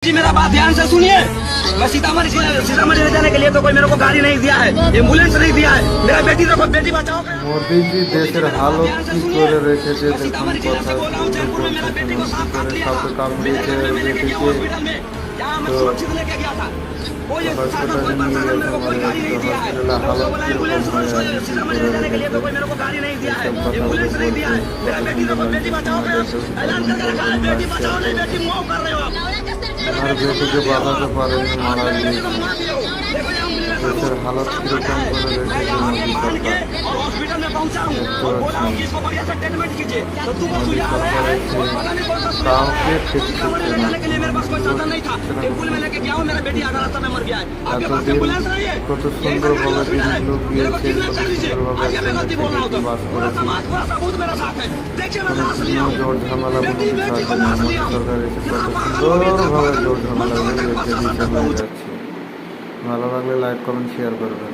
जी मेरा बात ध्यान से सुनिए। मैं सीतामढ़ी ले जाने के लिए तो कोई मेरे को गाड़ी नहीं दिया है, एम्बुलेंस नहीं दिया है। मेरा बेटी देखो, बेटी बचाओ। मोदी जी देशेর হালত কি করে রেখেছে দেখুন, কথা বলতে করে কাউকে কাম দিয়েছে বেটিকে তো হসপিটালে নিয়ে গেছে, মানে হসপিটালে হালত কিরকম আর বেটিকে বাঁচাতে পারেনি, মারা গিয়েছে। দেশের হালত কিরকম করে রেখেছে মোদী সরকার। কাউকে ঠিক করছে না। এতদিন কত সুন্দরভাবে দিনগুলো গিয়েছে, কত সুন্দরভাবে বাস করেছে, কোনো জোর ঝামেলা কোনো কিছু আছে না। মোদী সরকার এসে কত সুন্দরভাবে জোর ঝামেলা রেখে দিতে হয়ে যাচ্ছে। ভালো লাগলে লাইক কমেন্ট শেয়ার করবেন।